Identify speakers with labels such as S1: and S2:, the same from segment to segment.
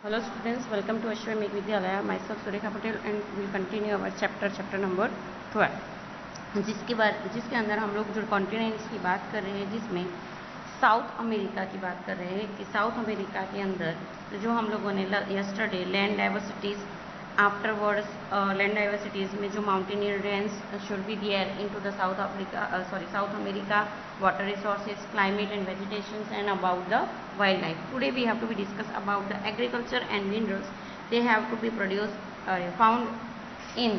S1: Hello students, welcome to Ashwamekh Vidyalaya. Myself Surekha Patel and we'll continue our chapter number 12 जिसके अंदर हम लोग जो कॉन्टिनेंट्स की बात कर रहे हैं, जिसमें साउथ अमेरिका की बात कर रहे हैं कि साउथ अमेरिका के अंदर जो हम लोगों ने yesterday land diversities afterwards land diversities में जो mountaineer range should be there into the South America, water resources, climate and vegetation, and about the wildlife. Today we have to be discuss about the agriculture and minerals. They have to be found in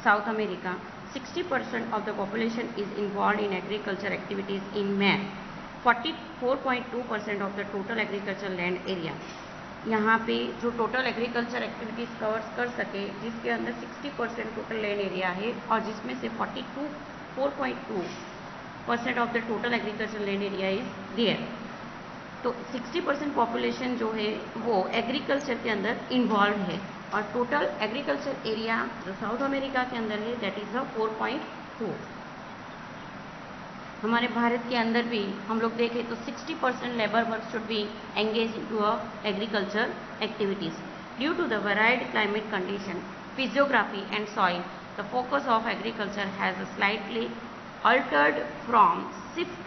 S1: South America. 60% of the population is involved in agriculture activities in May. 44.2% of the total agricultural land area. यहाँ पे जो total agriculture activities covers कर सके, जिसके अंदर 60% total land area है और जिसमें से 4.2% of the total agriculture land area is there. तो 60% पॉपुलेशन जो है वो एग्रीकल्चर के अंदर इन्वॉल्व है और टोटल एग्रीकल्चर एरिया जो साउथ अमेरिका के अंदर है दैट इज 4.2. हमारे भारत के अंदर भी हम लोग देखें तो 60% labour work should be engage to agriculture activities. Due to the varied climate condition, physiography and soil, the focus of agriculture has slightly altered from shift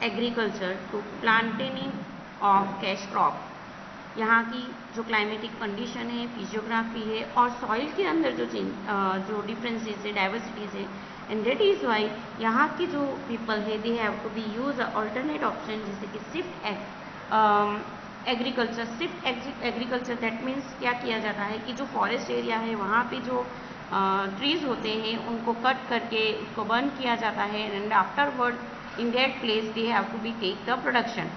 S1: agriculture to planting of cash crop. यहाँ की जो climatic condition है, physiography है और soil के अंदर जो differences है, डाइवर्सिटीज है, एंड दैट इज वाई यहाँ की जो पीपल है they have to be use alternate option जैसे कि shift agriculture. Shift agriculture that means क्या किया जाता है कि जो फॉरेस्ट एरिया है वहाँ पे जो ट्रीज होते हैं उनको कट करके उसको बर्न किया जाता है and afterward in that place they have to be take the production.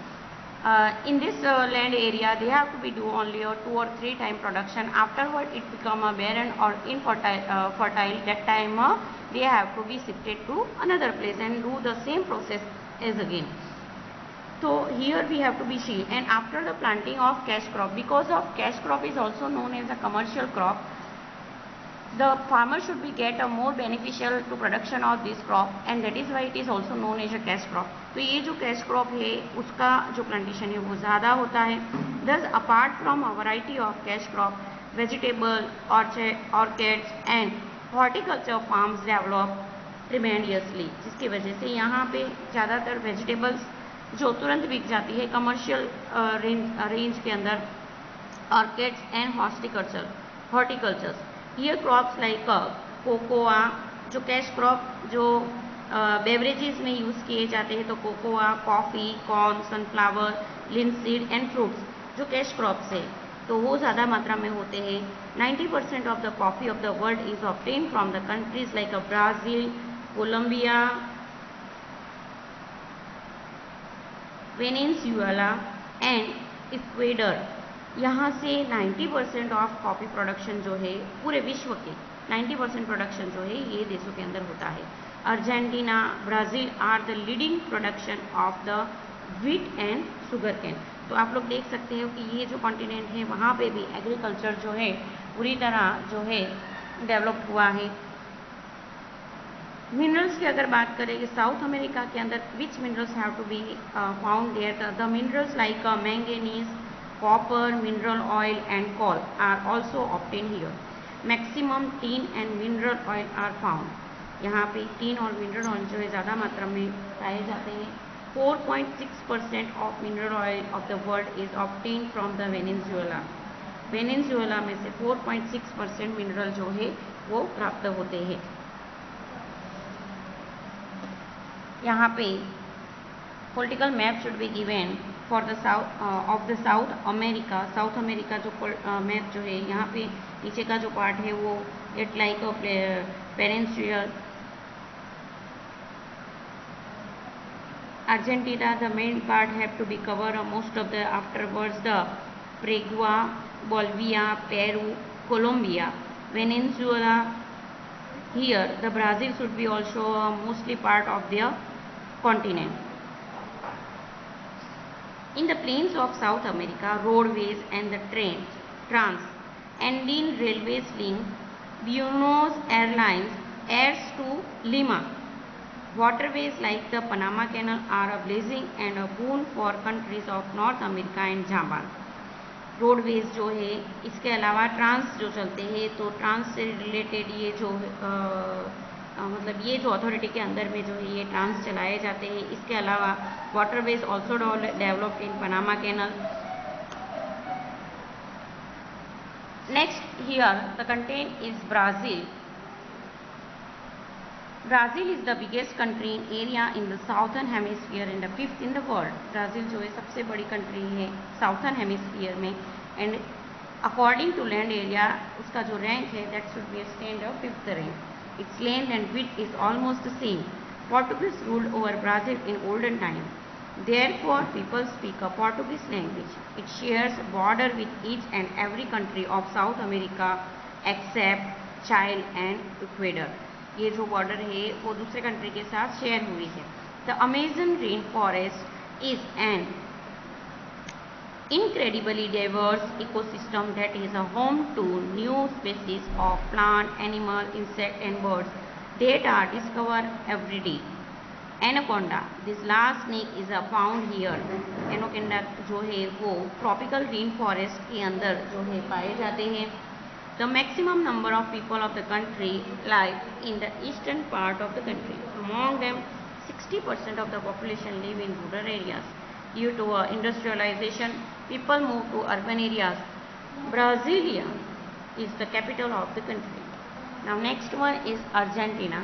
S1: In this land area they have to be do only 2 or 3 time production. Afterward it become a barren or fertile. That time they have to be shifted to another place and do the same process as again. So here we have to be see, and after the planting of cash crop, because of cash crop is also known as a commercial crop, the farmer should be get a more beneficial to production of this crop and that is why it is also known as a cash crop. तो ये जो cash crop है उसका जो plantation है वो ज़्यादा होता है. Thus apart from a variety of cash crop, vegetable, orchids and horticulture farms develop tremendously, जिसकी वजह से यहाँ पे ज़्यादातर वेजिटेबल्स जो तुरंत बिक जाती है कमर्शियल रेंज के अंदर, orchids and horticulture. Here crops like cocoa, जो कैश क्रॉप जो बेवरेजेस में यूज़ किए जाते हैं, तो cocoa, coffee, corn, sunflower, linseed and fruits जो कैश क्रॉप्स है तो वो ज़्यादा मात्रा में होते हैं. 90% of the coffee of the world is obtain from the countries like Brazil, Colombia, Venezuela and Ecuador. यहाँ से 90% ऑफ कॉफ़ी प्रोडक्शन जो है पूरे विश्व के 90% प्रोडक्शन जो है ये देशों के अंदर होता है. Argentina, Brazil are the leading production of the wheat and sugar cane. तो आप लोग देख सकते हो कि ये जो कॉन्टिनेंट है वहाँ पे भी एग्रीकल्चर जो है पूरी तरह जो है डेवलप हुआ है. मिनरल्स की अगर बात करें कि साउथ अमेरिका के अंदर which minerals have to be found there, the minerals like manganese, copper, mineral oil and coal are also obtained here. Maximum tin and mineral oil are found. यहाँ पे tin और mineral oil जो है ज़्यादा मात्रा में पाए जाते हैं. 4.6% of mineral oil of the world is obtained from the Venezuela. Venezuela में से 4.6% मिनरल जो है वो प्राप्त होते हैं. यहाँ पे political map should be given for the South America जो मैप जो है यहाँ पे नीचे का जो पार्ट है वो it like a peninsula. Argentina the main part have to be cover most of the afterwards the Paraguay, Bolivia, Peru, Colombia, Venezuela. Here the Brazil should be also mostly part of the continent. In the plains of South America, roadways and the trans-Andean railways link Buenos Aires to Lima. Waterways like the Panama Canal are a blessing and a boon for countries of North America and Japan. Roadways जो है, इसके अलावा trans जो चलते हैं, तो trans से related ये जो मतलब ये जो अथॉरिटी के अंदर में जो है ये ट्रांस चलाए जाते हैं। इसके अलावा waterways also developed in Panama canal. Next here the content is Brazil. Brazil is the biggest country in area in the southern hemisphere and the 5th in the world. Brazil जो है सबसे बड़ी country है southern hemisphere में, and according to land area उसका जो rank है that should be stand of 5th rank. It's length and width is almost the same. Portuguese ruled over Brazil in olden time. Therefore, people speak a Portuguese language. It shares a border with each and every country of South America except Chile and Ecuador. ये जो border है वो दूसरे country के साथ share हुई है। The Amazon rain forest is an incredibly diverse ecosystem that is a home to new species of plant, animal, insect and birds that are discovered every day. Anaconda, this last snake is found here. Anaconda जो है वो tropical rain forest के अंदर जो है पाए जाते हैं। The maximum number of people of the country live in the eastern part of the country. Among them, 60% of the population live in rural areas. Due to industrialization, people move to urban areas. Brasilia is the capital of the country. Now next one is Argentina.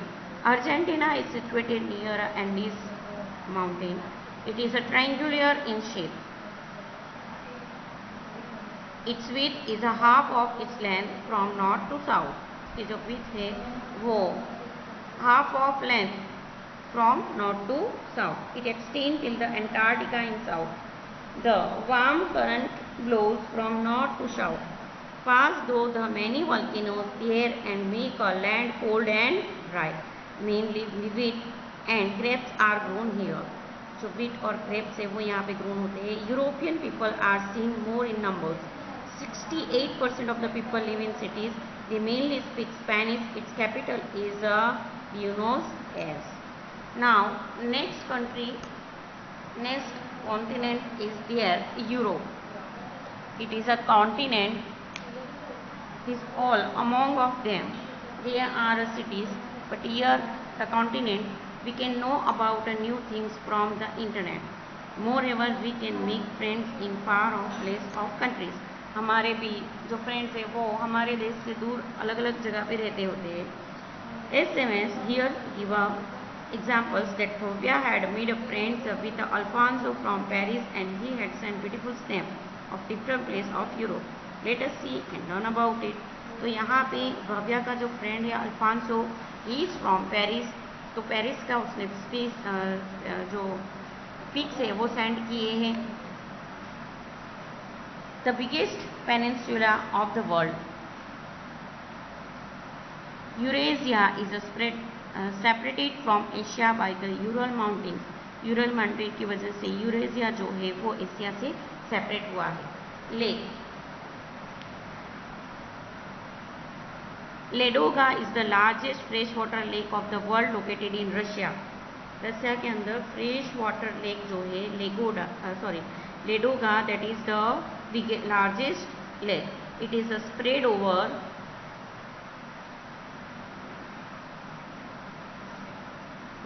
S1: Argentina is situated near Andes mountain. It is a triangular in shape. Its width is a half of its length from north to south. इसकी जो width है वो half of length from north to south. It extends till the Antarctica in south. The warm current blows from north to south, pass through the many volcanoes there and make a land cold and dry. Mainly wheat and grapes are grown here. जो wheat और grapes है वो यहाँ पे grown होते हैं. European people are seen more in numbers. 68% of the people live in cities. They mainly speak Spanish. Its capital is Buenos Aires. Now, next continent is there, Europe. It is a continent. Is all among of them. There are cities, but here the continent we can know about new things from the internet. Moreover, we can make friends in far off place of countries. हमारे भी जो friends है वो हमारे देश से दूर अलग अलग जगह पे रहते होते हैं। SMS here give examples that Fobia had made a friends with Alfonso from Paris and he had sent beautiful stamps of different place of Europe. Let us see and learn about it. तो यहाँ पे भव्या का जो friend है Alfonso, he is from Paris, तो Paris का उसने जो पिक्स है वो सेंड किए हैं। The biggest peninsula of the world. Eurasia is separated from Asia by the Ural Mountains. Ural Mountain की वजह से यूरेशिया जो है वो एशिया से सेपरेट हुआ है। Lake Ladoga is the largest freshwater lake of the world located in Russia. Russia के अंदर फ्रेश वाटर लेक जो है लेडोगा that is the largest lake. It is spread over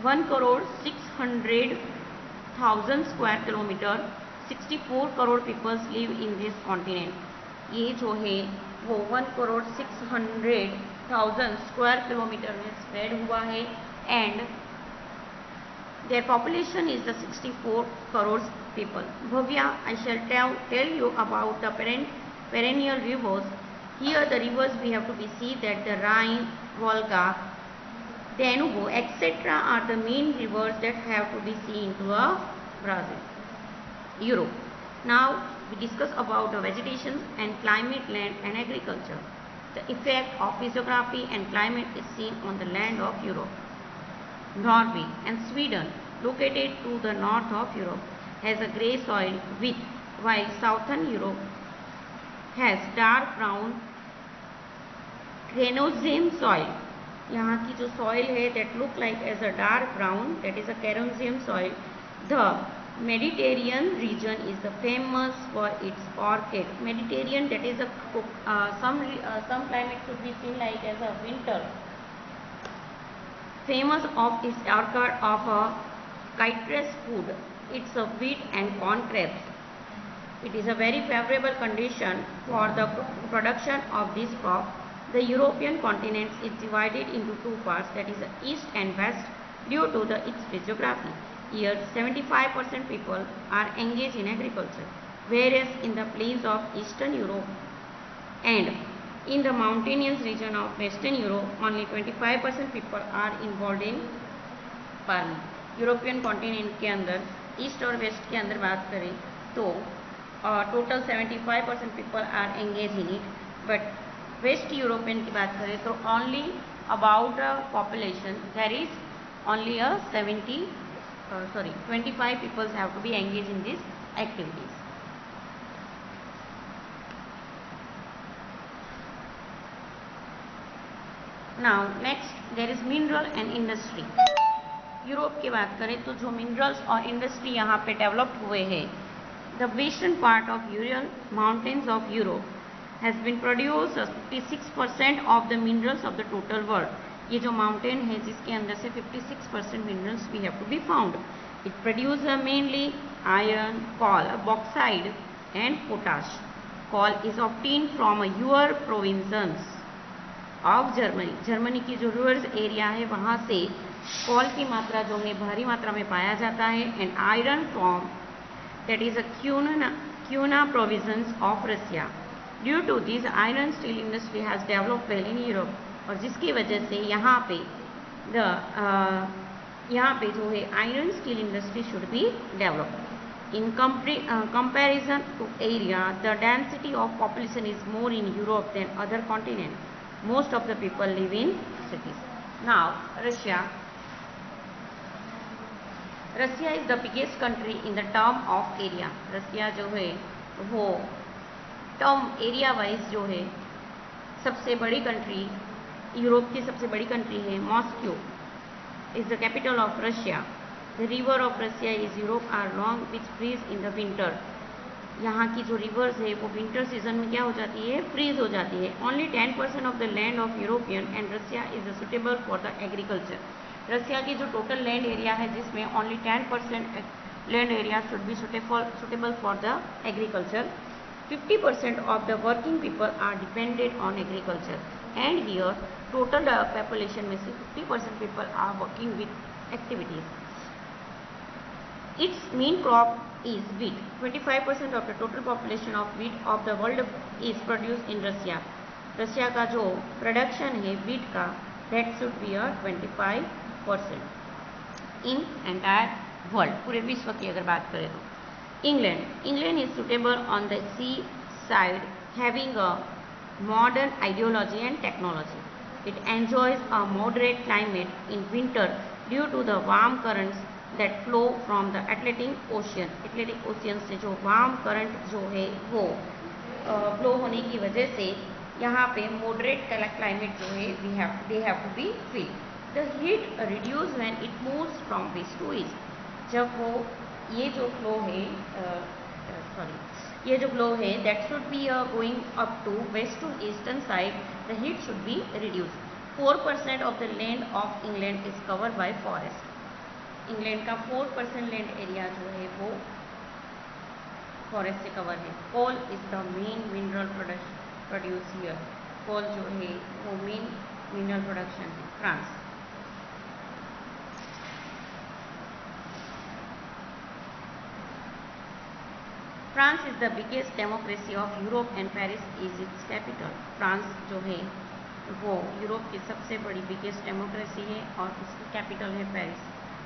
S1: 1,600,000 square kilometer. 64 crore people live in this continent. ये जो है वो 1,600,000 square kilometre में spread हुआ है and their population is the 64 crores people. Bhavya, I shall tell you about the perennial rivers. Here the rivers we have to be see that the Rhine, Volga, Danube, etc. are the main rivers that have to be seen to Brazil, Europe. Now we discuss about the vegetation and climate, land and agriculture. The effect of physiography and climate is seen on the land of Europe. Norway and Sweden, located to the north of Europe, has a grey soil with, while southern Europe has dark brown Cairnsian soil. यहाँ की जो soil है that look like as a dark brown, that is a Cairnsian soil. The Mediterranean region is famous for its orchid. Mediterranean, that is some climate could be seen like as a winter. Famous of its orchid of citrus food. It's a wheat and corn crabs. It is a very favorable condition for the production of this crop. The European continent is divided into two parts, that is east and west, due to its geography. Here 75% people are engaged in agriculture, whereas in the plains of Eastern Europe and in the mountainous region of Western Europe only 25% people are involved in farming. European continent के अंदर east और waste के अंदर बात करें तो total 75% people are engage in it, but west European की बात करें तो only about population there is only 25 people have to be engaged in these activities. Now next there is mineral and industry. Europe की बात करें तो जो minerals और इंडस्ट्री यहाँ पे डेवलप हुए हैं, the western part of Ural mountains of Europe has been produce 56% of the minerals of the total world. ये जो माउंटेन है जिसके अंदर से 56% minerals we have to be found. It produce mainly iron, coal, bauxite and potash. Coal is obtain from Ruhr provinces of Germany. Germany की जो rural area है वहाँ से कॉल की मात्रा जो है भारी मात्रा में पाया जाता है. And iron from that is a kuna provisions of Russia. Due to this iron steel industry has develop well in Europe. और जिसकी वजह से यहाँ पे जो है iron steel industry should be develop. In comparison to area the density of population is more in Europe than other continent. Most of the people live in cities. Now Russia. Russia is the biggest country in the term of area. Russia जो है वो term area wise जो है सबसे बड़ी country, Europe की सबसे बड़ी कंट्री है. Moscow is the capital of Russia. The river of Russia is Europe are long which freeze in the winter. यहाँ की जो रिवर्स है वो विंटर सीजन में क्या हो जाती है, फ्रीज हो जाती है. Only 10% of the land of European and Russia is suitable for the agriculture. Russia की जो टोटल लैंड एरिया है जिसमें only 10% land area should be suitable for the agriculture. 50% of the working people are depended on agriculture. And here total population में से 50% people are working with activities. Its main crop is wheat. 25% of the total population of wheat of the world is produced in Russia. Russia का जो production है wheat का that should be 25% in entire world. पूरे विश्व की अगर बात करें तो. England is suitable on the sea side, having a modern ideology and technology. It enjoys a moderate climate in winter due to the warm currents that flow from the Atlantic Ocean. Atlantic Ocean से जो warm current जो है वो flow होने की वजह से यहाँ पे मॉडरेट क्लाइमेट जो है they have to be free. The heat reduce when it moves from west to east. जब वो ये जो फ्लो है that should be going up to west to eastern side, the heat should be reduced. 4% of the land of England is covered by forest. England का 4% land area जो है वो forest से कवर है. Coal is the main mineral produce here. Coal जो है वो main mineral production है. France. France is the biggest democracy of Europe and Paris is its capital. France जो है वो यूरोप की सबसे बड़ी बिगेस्ट डेमोक्रेसी है और उसकी कैपिटल है Paris.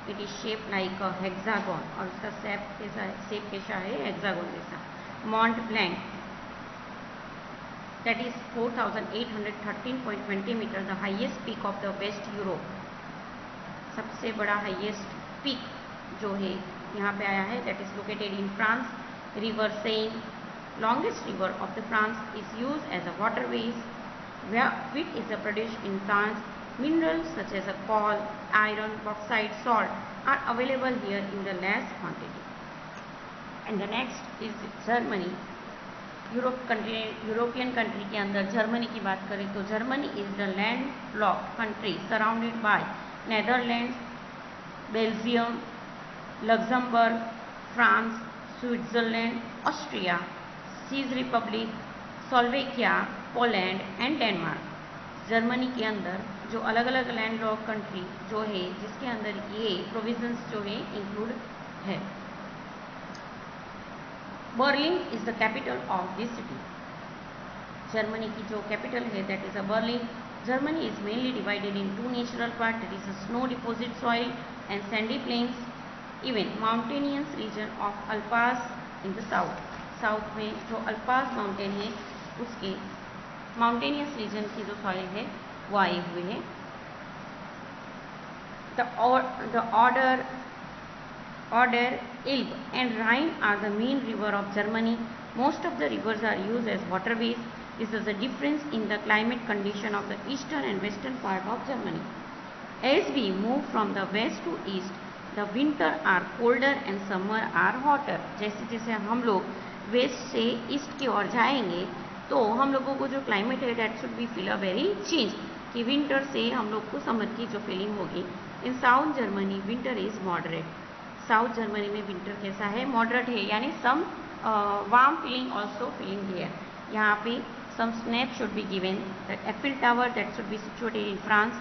S1: It is shape like a hexagon और उसका शेप कैसा है, हेक्सागोन जैसा. Mont Blanc that is 4813.20 metre, the highest peak of the west Europe. सबसे बड़ा हाईएस्ट पीक जो है यहाँ पे आया है, that is located in France. River Seine, longest river of the France, is use as a waterways. Wheat is produced in France. Minerals such as coal, iron, bauxite, salt are available here in the less quantity. And the next is Germany. European country के अंदर Germany की बात करें तो Germany is the land locked country surrounded by Netherlands, Belgium, Luxembourg, France, Switzerland, Austria, Czech Republic, Slovakia, Poland and Denmark. Germany के अंदर जो अलग अलग लैंड लॉक कंट्री जो है जिसके अंदर ये प्रोविजंस जो है इंक्लूड है। Berlin is the capital of this city. Germany की जो कैपिटल है that is a Berlin. Germany is mainly divided into natural part, that is a snow deposit soil and sandy plains, even mountainous region of Alps in the south. South में जो अल्पास mountain है उसके mountainous region की जो soil है वो आए हुए है। The Oder, Ilb and Rhine are the main river of Germany. Most of the rivers are used as waterways. This is the difference in the climate condition of the eastern and western part of Germany. As we move from the west to east, the winter are colder and summer are hotter. जैसे जैसे हम लोग waste से east की ओर जाएंगे तो हम लोगों को जो क्लाइमेट है that should be feel a very change, कि विंटर से हम लोग को समर की जो फीलिंग होगी। In south Germany winter is moderate. South Germany में विंटर कैसा है? मॉडरेट है, यानी some warm feeling also feeling here. यहाँ पे some snap should be given. The Eiffel Tower that should be situated in France,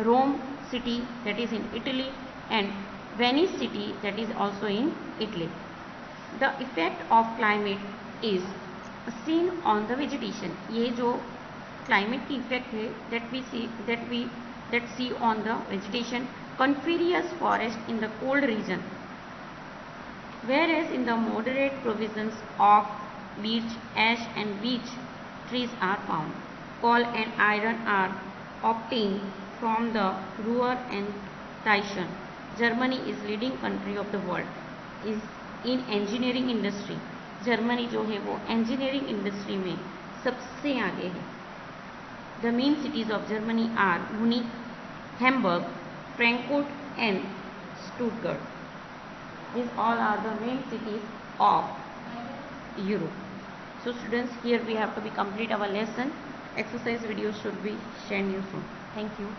S1: Rome city that is in Italy and Venice city that is also in Italy. The effect of climate is seen on the vegetation. ये जो climate की effect है that see on the vegetation. Coniferous forest in the cold region, whereas in the moderate provinces oak, beech, ash and beech trees are found. Coal and iron are obtained from the Ruhr and Tyson. Germany is leading country of the world is in engineering industry. Germany जो है वो engineering industry में सबसे आगे है। The main cities of Germany are Munich, Hamburg, Frankfurt and Stuttgart. These all are the main cities of Europe. So students, here we have to be complete our lesson. Exercise videos should be sent you soon. Thank you.